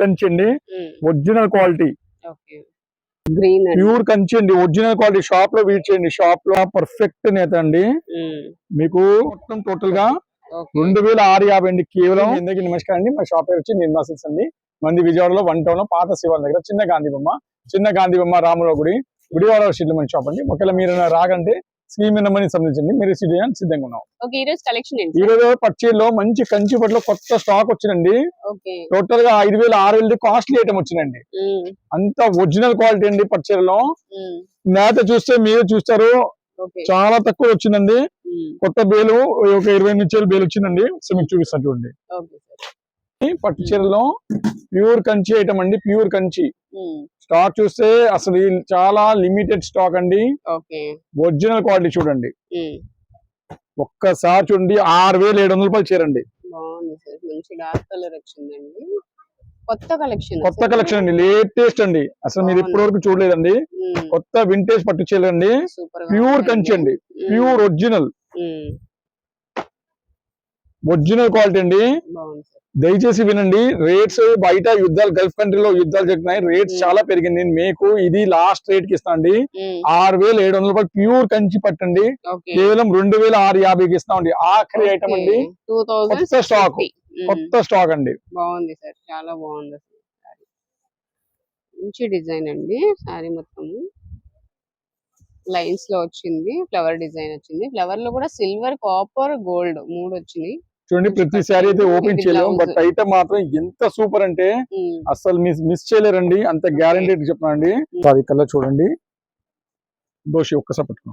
కంచి అండి, original quality, pure Kanchi అండి, original quality. Shop లో వీచ్ చేయండి, షాప్ లో పర్ఫెక్ట్ నేత అండి. మీకు మొత్తం టోటల్ గా 2650 అండి కేవలం. అందరికీ నమస్కారం అండి. మా షాప్ పేరు వచ్చి నిర్మా సిల్క్స్ అండి. మంది విజయవాడలో 1 టౌన్ లో పాత శివాల దగ్గర చిన్న గాంధీ బొమ్మ రాముల గుడివాడ షీట్లు మన షాప్ అండి. ఒకవేళ మీరు రాగంటే స్కీమ్ నెంబర్ సంబంధించండి, మీరు సిద్ధంగా ఉన్నాం. ఈ రోజు పచ్చిలో మంచి కంచి పట్టులో కొత్త స్టాక్ వచ్చిందండి. టోటల్ గా 5000 కాస్ట్లీ ఐటమ్ వచ్చిందండి. అంత ఒరిజినల్ క్వాలిటీ అండి. పచ్చిలో నేత చూస్తే మీరు చూస్తారు, చాలా తక్కువ వచ్చిందండి. కొత్త బేలు ఒక 20 నిమిషాలు బేలు వచ్చిందండి. సో మీకు చూపిస్తాను చూడండి. పట్టు చీరలో ప్యూర్ కంచి ఐటమ్ అండి, ప్యూర్ కంచి. స్టాక్ చూస్తే అసలు చాలా లిమిటెడ్ స్టాక్ అండి. ఒరిజినల్ క్వాలిటీ చూడండి. ఒక్కసారి చూడండి, 6700 రూపాయలు చీరండి. కొత్త కలెక్షన్ అండి, లేటెస్ట్ అండి. అసలు మీరు ఇప్పటి వరకు చూడలేదండి. కొత్త వింటేజ్ పట్టు చీరండి, ప్యూర్ కంచి అండి, ప్యూర్ ఒరిజినల్ క్వాలిటీ అండి. దయచేసి వినండి. రేట్స్ బయట యుద్ధాలు, గల్ఫ్ కంట్రీలో యుద్ధాలు జరుగుతున్నాయి, రేట్స్ చాలా పెరిగింది. మీకు ఇది లాస్ట్ రేట్ కి ఇస్తాండి. 6700 రూపాయలు ప్యూర్ కంచి పట్టండి, కేవలం 2650కి ఇస్తామండి. ఆఖరి ఐటమ్ అండి, కొత్త స్టాక్ అండి. బాగుంది సార్, చాలా బాగుంది. మంచి డిజైన్ అండి. సారీ మొత్తం లైన్స్ లో వచ్చింది, ఫ్లవర్ డిజైన్ వచ్చింది. ఫ్లవర్ లో కూడా సిల్వర్, కాపర్, గోల్డ్ 3 వచ్చినాయి. చూడండి, ప్రతి సారీ అయితే ఓపెన్ చేయలేము, బట్ ఐటమ్ మాత్రం ఎంత సూపర్ అంటే అసలు మిస్ చేయలేరండి. అంత గ్యారంటీ చెప్తానండి. అది కలర్ చూడండి, దోషి ఒక్కసారి పట్టుకో.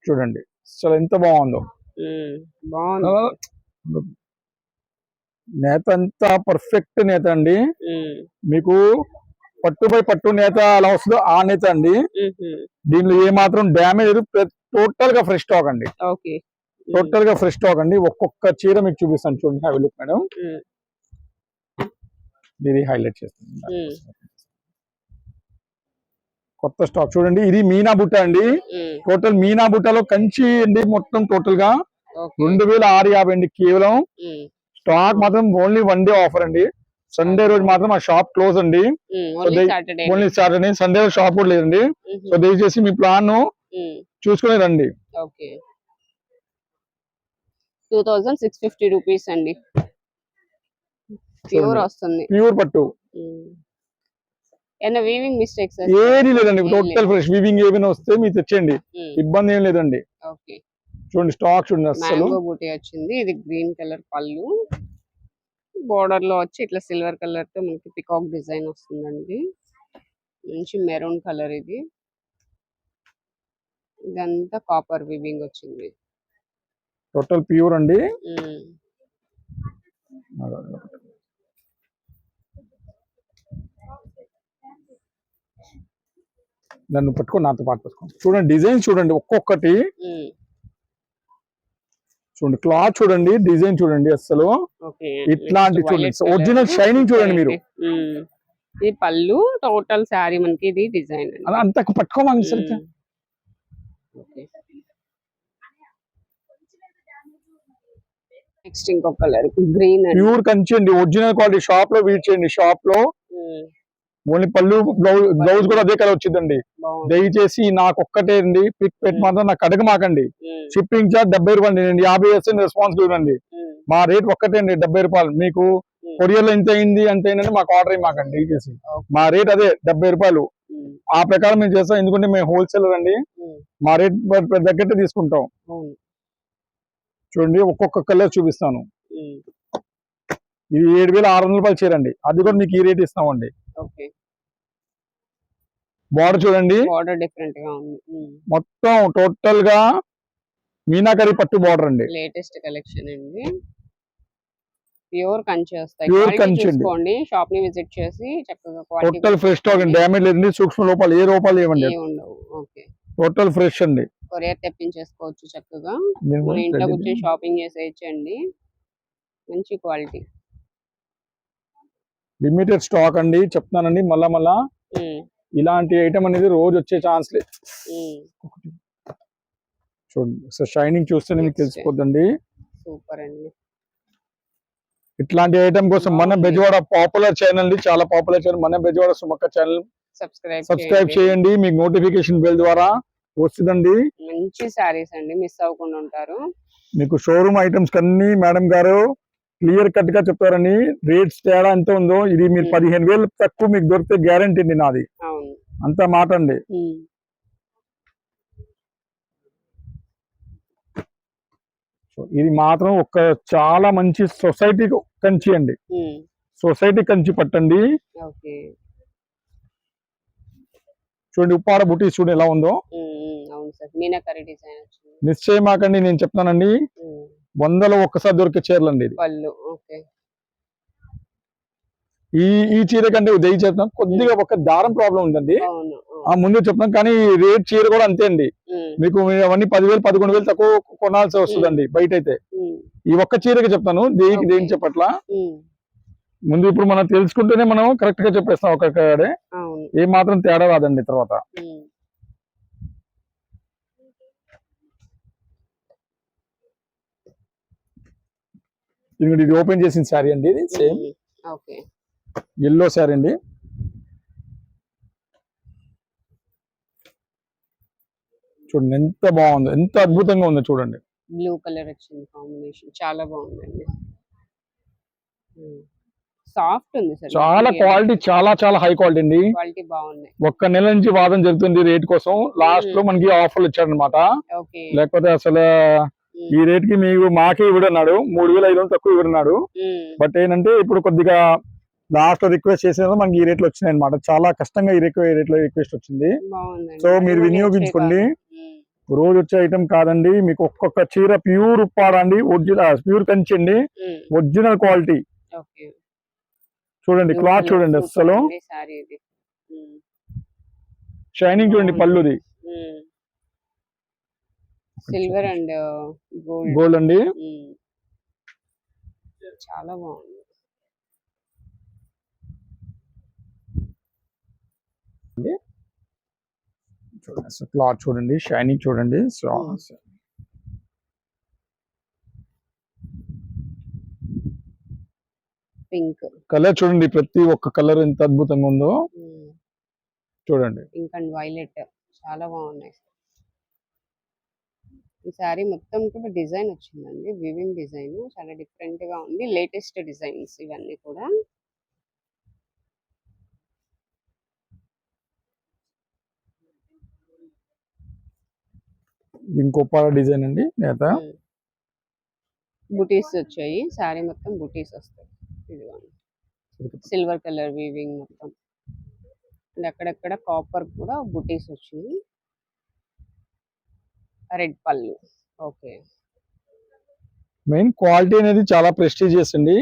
చూడండి అసలు ఎంత బాగుందో. నేత అంతా పర్ఫెక్ట్ నేత అండి. మీకు పట్టు నేత అలా వస్తుందో ఆ నేత అండి. దీనిలో ఏ మాత్రం డ్యామేజ్ లేదు. టోటల్ గా ఫ్రెష్ స్టాక్ అండి. టోటల్ గా ఫ్రెష్ స్టాక్ అండి. ఒక్కొక్క చీర మీకు చూపిస్తాను చూడండి. హ్యావ్ లుక్ మేడం, ఇది హైలైట్ చేస్తాను. కొత్త స్టాక్ చూడండి. ఇది మీనా బుట్ట అండి. టోటల్ మీనా బుట్టలో కంచి అండి. మొత్తం టోటల్ గా 2650 అండి కేవలం. స్టాక్ మాత్రం ఓన్లీ 1 డే ఆఫర్ అండి. సండే రోజు మాత్రం ఆ షాప్ క్లోజ్ అండి. ఓన్లీ సాటర్డే, సండే షాప్ కూడా లేదండి. సో దయచేసి మీ ప్లాన్ చూసుకుని రండి. 2650 రూపీస్ అండి. ప్యూర్ వస్తుంది, ప్యూర్ పట్టు. వీవింగ్ మిస్టేక్స్ ఏది లేదండి. టోటల్ ఫ్రెష్ వీవింగ్ ఏమైనా వస్తే మీరు తెచ్చండి, ఇబ్బంది ఏం లేదండి. చూడండి స్టాక్ చూడండి. అసలు బూటీ వచ్చింది. ఇది గ్రీన్ కలర్ పళ్ళు, బోర్డర్ లో వచ్చి ఇట్లా సిల్వర్ కలర్ తో మనకి పికాక్ డిజైన్ వస్తుందండి. మంచి మెరూన్ కలర్. ఇదంతా కాపర్ వీవింగ్ వచ్చింది. టోటల్ ప్యూర్ అండి. నన్ను పట్టుకో, నాతో పాటు పట్టుకో. చూడండి డిజైన్ చూడండి, ఒక్కొక్కటి చూడండి. క్లాత్ చూడండి, డిజైన్ చూడండి. అసలు ఇట్లాంటి చూడండి, ఒరిజినల్ షైనింగ్ చూడండి మీరు. ఇది పళ్ళు, టోటల్ శారీ మనకి ఇది డిజైన్ అలా అంత పట్టుకోమని. నెక్స్ట్ ఇంకొక కలర్ గ్రీన్, ప్యూర్ కంచి అండి, ఒరిజినల్ క్వాలిటీ. షాప్ లో వీచ్ చేయండి, షాప్ లో ఓన్లీ పళ్ళు, బ్లౌజ్ కూడా అదే కలర్ వచ్చిందండి. దయచేసి నాకు ఒక్కటే అండి, పిక్ పెట్టి మాత్రం నాకు అడగమాకండి. షిప్పింగ్ చార్జ్ 70 రూపాయలు అండి, 50% రెస్పాన్సిబిలిటీ అండి. మా రేట్ ఒక్కటే అండి, 70 రూపాయలు. మీకు కొరియర్ లో ఎంత అయింది అంత అయిందంటే మాకు ఆర్డర్ మాకండి. దయచేసి మా రేట్ అదే 70 రూపాయలు. ఆ ప్రకారం మేము చేస్తాం, ఎందుకంటే మేము హోల్సేలర్ అండి. మా రేట్ తగ్గట్టే తీసుకుంటాం. చూడండి ఒక్కొక్క కలర్ చూపిస్తాను. ఇది 7600 రూపాయలు చీరండి, అది కూడా మీకు ఈ రేట్ ఇస్తామండి. బార్డర్ చూడండి, డిఫరెంట్ గా ఉంది. మొత్తం టోటల్ గా మీనాకరి పట్టు బార్డర్ అండి. లేటెస్ట్ కలెక్షన్ అండి. ప్యూర్ కంచి వస్తాయి. ప్యూర్ కంచి అండి. షాప్ ని విజిట్ చేసి చక్కగా టోటల్ ఫ్రెష్ స్టాక్ అండి. డ్యామేజ్ లేదండి, సూక్ష్మ లోపాలు ఏ రూపాయలు ఏమండి. టోటల్ ఫ్రెష్ అండి. కొరియర్ తెప్పించేసుకోవచ్చు చక్కగా. మన ఇంట్లో కూర్చొని షాపింగ్ చేసేయచ్చండి. మంచి క్వాలిటీ, లిమిటెడ్ స్టాక్ అండి. చెప్తున్నానండి మళ్ళా ఇలాంటి ఐటమ్ అనేది రోజు వచ్చే ఛాన్స్ లేదు. చూడండి షైనింగ్ చూస్తేనే మీకు తెలిసిపోద్దండి. సూపర్ అండి. ఇట్లాంటి ఐటమ్ కోసం మన బెజవాడ పాపులర్ ఛానల్ ని, చాలా పాపులర్ ఛానల్ మన బెజవాడ సుమక్క ఛానల్ సబ్స్క్రైబ్ చేయండి. మీకు నోటిఫికేషన్ బెల్ ద్వారా వస్తుందండి. మంచి సారీస్ అండి, మిస్ అవ్వకుండా ఉంటారు. మీకు షోరూమ్ ఐటమ్స్ అన్ని మేడం గారు క్లియర్ కట్ గా చెప్తారని. రేట్స్ తేడా ఎంత ఉందో ఇది మీరు 15,000 తక్కువ మీకు దొరికితే గ్యారంటీ అండి నాది. అంత మాట అండి. ఇది మాత్రం ఒక చాలా మంచి సొసైటీ కంచి అండి. సొసైటీ కంచి పట్టండి. చూడండి ఉప్పాడ బుటీ చూడండి ఎలా ఉందో. మిస్ చేయమాకండి, నేను చెప్తానండి. 100లో ఒక్కసారి దొరికే చీరలు అండి ఇది. ఈ చీర కంటే ఉదయం చెప్తాం కొద్దిగా ఒక దారం ప్రాబ్లం ఉందండి. ముందు చెప్తాం కానీ రేట్ చీర కూడా అంతే అండి. మీకు అవన్నీ 10,000 11,000 తక్కువ కొనాల్సి వస్తుందండి బయట అయితే. ఈ ఒక్క చీరకి చెప్తాను, దేనికి చెప్పట్లా. ముందు ఇప్పుడు మనం తెలుసుకుంటేనే మనం కరెక్ట్ గా చెప్పేస్తాం. ఒక్కడే ఏ మాత్రం తేడా రాదండి. తర్వాత ఇది ఓపెన్ చేసిన శారీ అండి. ఇది సేమ్ ఎల్లో శారీ అండి. చూడండి ఎంత బాగుంది, ఎంత అద్భుతంగా ఉందో చూడండి. బ్లూ కలర్ వచ్చింది కాంబినేషన్, చాలా బాగుందండి. సాఫ్ట్ ఉంది సార్, చాలా క్వాలిటీ, చాలా హై క్వాలిటీ అండి. క్వాలిటీ బాగుంది. ఒక్క నెల నుంచి వాదన జరుగుతుంది రేట్ కోసం. లాస్ట్ లో మనకి ఆఫర్లు ఇచ్చాడనమాట. లేకపోతే అసలు ఈ రేట్ కి మీకు మాకే ఇవ్వడన్నాడు, 3,500 తక్కువ ఇవ్వడన్నాడు. బట్ ఏంటంటే ఇప్పుడు కొద్దిగా లాస్ట్ లో రిక్వెస్ట్ చేసిన మనకి ఈ రేట్లు వచ్చినాయి అనమాట. చాలా కష్టంగా ఈ రేట్ లో రిక్వెస్ట్ వచ్చింది. సో మీరు వినియోగించుకోండి. రోజు వచ్చే ఐటమ్ కాదండి. మీకు ఒక్కొక్క చీర ప్యూర్ ఉప్పాడండి, ఒరిజినల్ ప్యూర్ కంచి అండి, ఒరిజినల్ క్వాలిటీ. చూడండి క్లాత్ చూడండి, అసలు షైనింగ్ చూడండి. పళ్ళుది సిల్వర్ అండ్ గోల్డ్ అండి. చాలా బాగుంది. చూడండి క్లాత్ చూడండి, షైనింగ్ చూడండి. పింక్ కలర్ చూడండి, ప్రతి ఒక్క కలర్ ఎంత అద్భుతంగా ఉందో చూడండి. పింక్ అండ్ వైలెట్ చాలా బాగున్నాయి. ఈ సారీ మొత్తం కూడా డిజైన్ వచ్చిందండి, వివింగ్ డిజైన్ చాలా డిఫరెంట్ గా ఉంది. లేటెస్ట్ డిజైన్స్ ఇవన్నీ కూడా. ఇంకొక డిజైన్ అండి. నేత బుటీస్ వచ్చాయి, సారీ మొత్తం బుటీస్ వస్తాయి. ఇదిగోండి సిల్వర్ కలర్ వీవింగ్ మొత్తం, అక్కడక్కడ కాపర్ కూడా బుటీస్ వచ్చింది. రెడ్ పళ్ళు. మెయిన్ క్వాలిటీ అనేది చాలా ప్రెస్టీజియస్ అండి.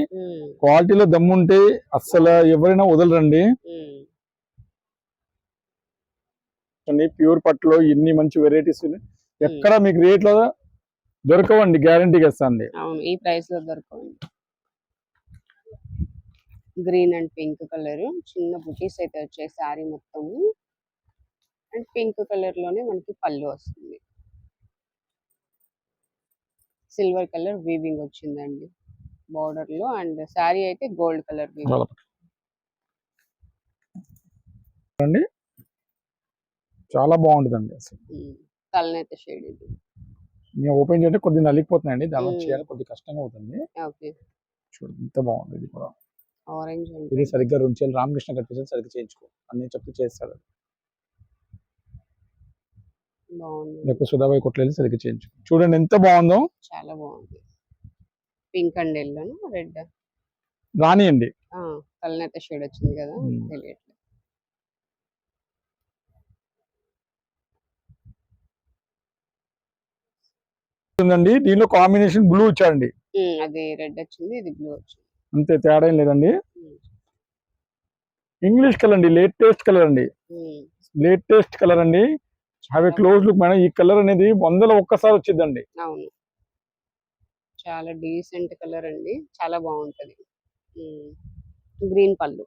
క్వాలిటీలో దమ్ముంటే అస్సలు ఎవరైనా వదలరండి. ప్యూర్ పట్టులో ఎన్ని మంచి వెరైటీస్ ఎక్కడ మీకు రేట్ లో దొరకవండి, గ్యారంటీగా ఇస్తాండి. అవును, ఈ ప్రైస్ లో దొరకవండి. గ్రీన్ అండ్ పింక్ కలర్ చిన్న బుటీస్ అయితే వచ్చాయి సారీ మొత్తము. అండ్ పింక్ కలర్ లోనే మనకి పళ్ళు వస్తుంది. సిల్వర్ కలర్ వీవింగ్ వచ్చిందండి బార్డర్ లో. అండ్ సారీ అయితే గోల్డ్ కలర్ వీవింగ్. చాలా బాగుంటుందండి. అసలు తలనైతే షేడ్ ఇది. నేను ఓపెన్ చేయంటే కొద్దిగా నలిగిపోతున్నాయండి, దానిలో చేయాలి కొద్దిగా కష్టంగా అవుతుంది. చూడండి ఎంత బాగుంది. ఇది కూడా ఆరెంజ్. ఇది సరిగ్గా 2 చేయాలి. రామకృష్ణ కట్టించాలి, సరిగ్గా చేయించుకో అన్ని చెప్తే చేస్తాడు. లేకపోతే సుధాబాయి కొట్లేదు, సరిగ్గా చేయించుకో. చూడండి ఎంత బాగుందో, చాలా బాగుంది. పింక్ అండ్ ఎల్లో రెడ్ రాణి అండి. తలనైతే షేడ్ వచ్చింది కదా, తెలియట్లేదు. ఉందండి, దీనిలో కాంబినేషన్ బ్లూ ఇచ్చారండి. అది రెడ్ వచ్చింది, ఇది బ్లూ వచ్చింది. అంతే, తేడా ఏం లేదండి. ఇంగ్లీష్ కలర్ అండి, లేటెస్ట్ కలర్ అండి, లేటెస్ట్ కలర్ అండి. Have a close look madam. ఈ కలర్ అనేది 100లో ఒక్కసారి వచ్చిందండి. అవును, చాలా డీసెంట్ కలర్ అండి, చాలా బాగుంటది. గ్రీన్ పళ్ళు,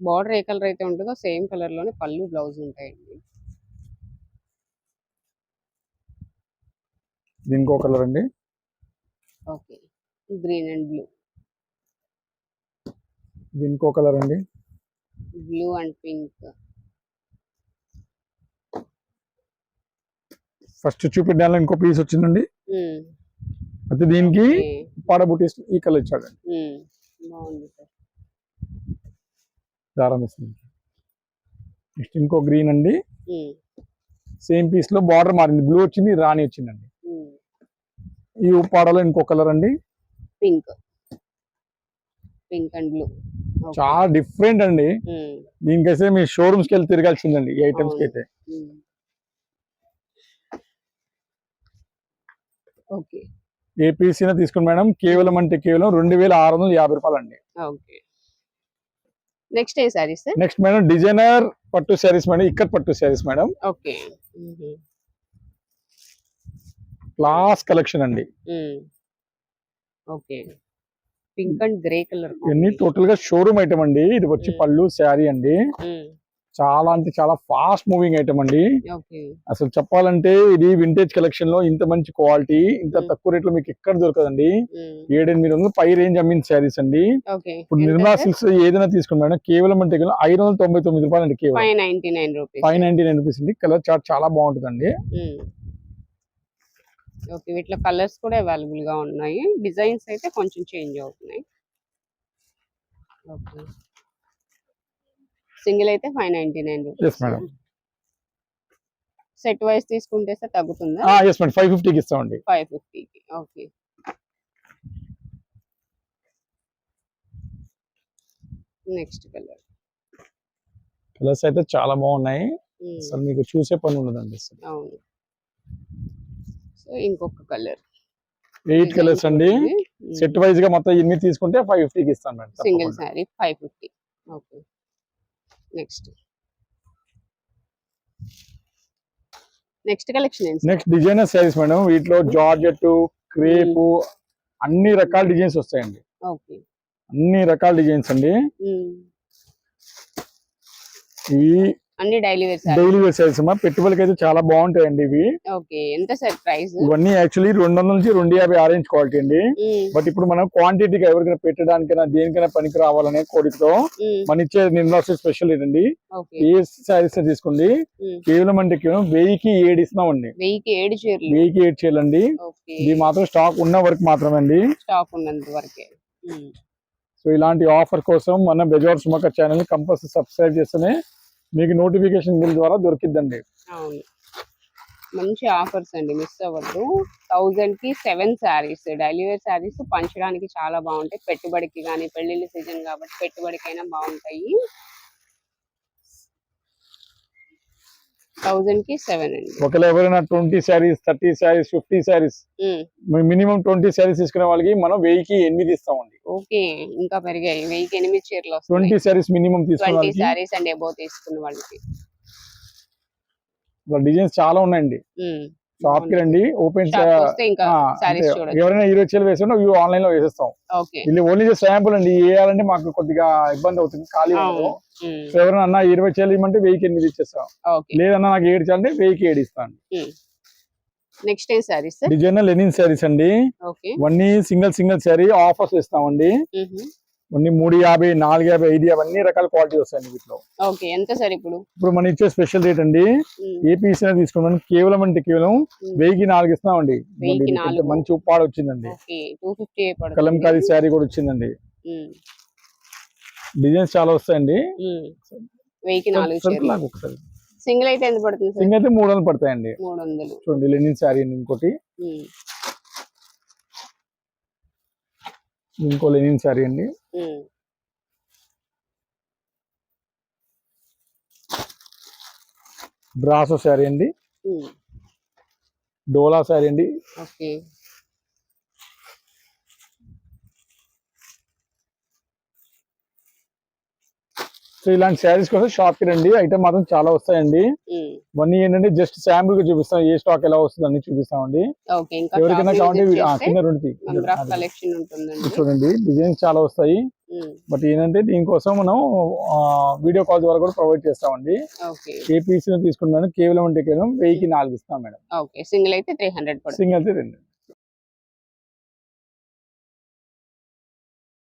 బార్డర్ ఏ కలర్ అయితే ఉంటుందో సేమ్ కలర్ లోనే పళ్ళు బ్లౌజ్ ఉంటాయండి. ఇంకో కలర్ అండి. Okay, green and blue. ఇది ఇంకో కలర్ అండి. Blue and pink. ఫస్ట్ చూపించాలి ఇంకో పీస్ వచ్చిందండి. అయితే దీనికి పాడ బుటీస్ ఈ కలర్ ఇచ్చాడండి. బాగుంది సార్. దారం ఇస్తుంది. నెక్స్ట్ ఇంకో గ్రీన్ అండి. సేమ్ పీస్ లో బార్డర్ మారింది, బ్లూ వచ్చింది, రాణి వచ్చిందండి. ఈ ఉప్పాడలో ఇంకో కలర్ అండి. పింక్. Pink and blue. చాలా డిఫరెంట్ అండి. దీనికైతే మీ షోరూమ్స్ కి వెళ్ళి తిరగాల్సిందండి ఈ ఐటమ్స్ కి అయితే. ఓకే. ఏ పీస్ అయినా తీసుకోండి మేడం, కేవలం అంటే కేవలం 2650 రూపాయలు అండి. ఓకే. నెక్స్ట్ ఏ సారీస్? నెక్స్ట్ మేడం డిజైనర్ పట్టు శారీస్ మేడం, ఇక్కడ పట్టు saris madam. Okay. Class collection అండి. Okay. Pink and grey colour. ఇవన్నీ టోటల్ గా షోరూమ్ ఐటమ్ అండి. ఇది వచ్చి పళ్ళు శారీ అండి. చాలా అంటే చాలా ఫాస్ట్ మూవింగ్ ఐటమ్ అండి. అసలు చెప్పాలంటే ఇది వింటేజ్ కలెక్షన్ లో ఇంత మంచి క్వాలిటీ ఇంత తక్కువ రేట్ లో మీకు ఎక్కడ దొరకదండి. 700-800 పై రేంజ్ అమ్మిన శారీస్ అండి. ఇప్పుడు నిర్మలా సిల్క్స్ ఏదైనా తీసుకోండి మేడం, కేవలం అంటే 599 రూపాయలు అండి. కేవలం 599 రూపీస్ అండి. కలర్ చార్ట్ చాలా బాగుంటుందండి. ఓకే. వీటిలో కలర్స్ కూడా అవైలబుల్ గా ఉన్నాయి. డిజైన్స్ అయితే కొంచెం చేంజ్ అవుతున్నాయి. ఓకే. సింగిల్ అయితే 599 రూపీస్. సెట్ వైస్ తీసుకుంటే సార్ తగ్గుతుందా? yes మేడం, 550 కి ఇస్తామండి. 550 కి. ఓకే. నెక్స్ట్ కలర్స్ అయితే చాలా బాగున్నాయి. అసలు మీకు చూసే పని ఉండదండి. అవును. సో ఇంకొక కలర్. 8 కలర్స్ అండి. సెట్ వైజ్ గా మొత్తం ఇన్ని తీసుకుంటే 550 కి ఇస్తాను madam. Single sari 550. Okay. Next collection ఏంటి? Next designer saris madam. వీటిలో జార్జెట్, క్రేప్ అన్ని రకాల డిజైన్స్ వస్తాయండి. ఓకే. అన్ని రకాల డిజైన్స్ అండి. ఈ అన్ని డైలీ వేర్ శారీస్ అమ్మా. పెట్టుబడికి అయితే చాలా బాగుంటాయండి ఇవి. ఓకే. ఎంత సార్ ప్రైస్? ఇవన్నీ యాక్చువల్లీ 200 నుంచి 250 ఆరెంజ్ క్వాలిటీ అండి. బట్ ఇప్పుడు మనం క్వాంటిటీగా ఎవరికైనా పెట్టడానికైనా దేనికైనా పనికి రావాలనే కోరికతో మన ఇచ్చే నిర్మలా స్పెషల్ ఏంటండి, ఏ శారీస్ తీసుకోండి కేవలం అంటే కేవలం 1000కి 7 ఇస్తున్నామండి. 1000కి 7 చేయాలండి. ఇది మాత్రం స్టాక్ ఉన్న వరకు మాత్రమే అండి. స్టాక్ ఉన్నంత వరకే. సో ఇలాంటి ఆఫర్ కోసం మన బెజార్ సుమక్క ఛానల్ ని కంపల్సరీ సబ్స్క్రైబ్ చేస్తేనే మీకు నోటిఫికేషన్ బిల్ ద్వారా దొరికిద్దండి. అవును. మంచి ఆఫర్స్ అండి, మిస్ అవ్వద్దు. 1000 కి 7 శారీస్, డైలీ వేర్ శారీస్ పంచడానికి చాలా బాగుంటాయి. పెట్టుబడికి కానీ, పెళ్లిళ్ళ సీజన్ కాబట్టి పెట్టుబడికైనా బాగుంటాయి. 1000 కి 7 అండి. ఒకవేళ ఎవరైనా 20 శారీస్, 30 శారీస్, 50 శారీస్, మినిమం 20 శారీస్ తీసుకునే వాళ్ళకి మనం 1000కి 8 ఇస్తామండి. ఓకే. ఇంకా పెరిగాయి. 1000కి 8 చీరలు. 20 శారీస్ మినిమం తీసుకునే 20 శారీస్ అండ్ అబౌవ్ తీసుకున్న వాళ్ళకి డిజైన్స్ చాలా ఉన్నాయండి. షాప్ కి రండి, ఓపెన్ ఎవరైనా 20 చీరలు వేసుకున్నా ఇవి ఆన్లైన్ లో వేసేస్తాం. ఇది ఓన్లీ శాంపుల్ అండి. వేయాలంటే మాకు కొద్దిగా ఇబ్బంది అవుతుంది, ఖాళీ ఉండదు. ఎవరైనా అన్న 20 చీరలు ఇవ్వమంటే 1000కి 8 ఇచ్చేస్తాం. లేదన్నా నాకు 7 చీరలు అంటే 1000కి 7 ఇస్తాను. నెక్స్ట్ ఏ సారీస్? డిజైనర్ లెనిన్ శారీస్ అండి. ఇవన్నీ సింగిల్ శారీ ఆఫర్స్ ఇస్తామండి. ఇవన్నీ 350, 450, 550 అన్ని రకాల క్వాలిటీ వస్తాయండి వీటిలో. ఓకే. ఎంత సార్ ఇప్పుడు మనం ఇచ్చే స్పెషల్ రేట్ అండి, ఏ పీస్ అయినా తీసుకున్నాం కేవలం అంటే కేవలం 1000కి 4 ఇస్తామండి. మంచి ఉప్పాడు వచ్చిందండి. కలంకారీ శారీ కూడా వచ్చిందండి. డిజైన్స్ చాలా వస్తాయండి. 1000కి 4 ఒకసారి సింగిల్ అయితే ఎంత పడుతుంది? సింగిల్ అయితే 300 పడతాయండి. 300. చూడండి లెనిన్ శారీ అండి. ఇంకో లెనిన్ శారీ అండి. బ్రాసో శారీ అండి. డోలా శారీ అండి. ఓకే. సో ఇలాంటి శారీస్ కోసం షాప్ కి రండి, ఐటమ్ మాత్రం చాలా వస్తాయండి. ఇవన్నీ ఏంటంటే జస్ట్ శాంపుల్ గా చూపిస్తాం, ఏ స్టాక్ ఎలా వస్తుంది అన్ని చూపిస్తామండి. ఎవరికైనా కావాలంటే చూడండి డిజైన్స్ చాలా వస్తాయి. బట్ ఏంటంటే దీనికోసం మనం వీడియో కాల్ ద్వారా కూడా ప్రొవైడ్ చేస్తామండి. ఏ పీస్ తీసుకున్నాను కేవలం అంటే కేవలం 1000కి 4 ఇస్తాం మేడం. సింగిల్ అయితే 300. సింగిల్ అయితే 200.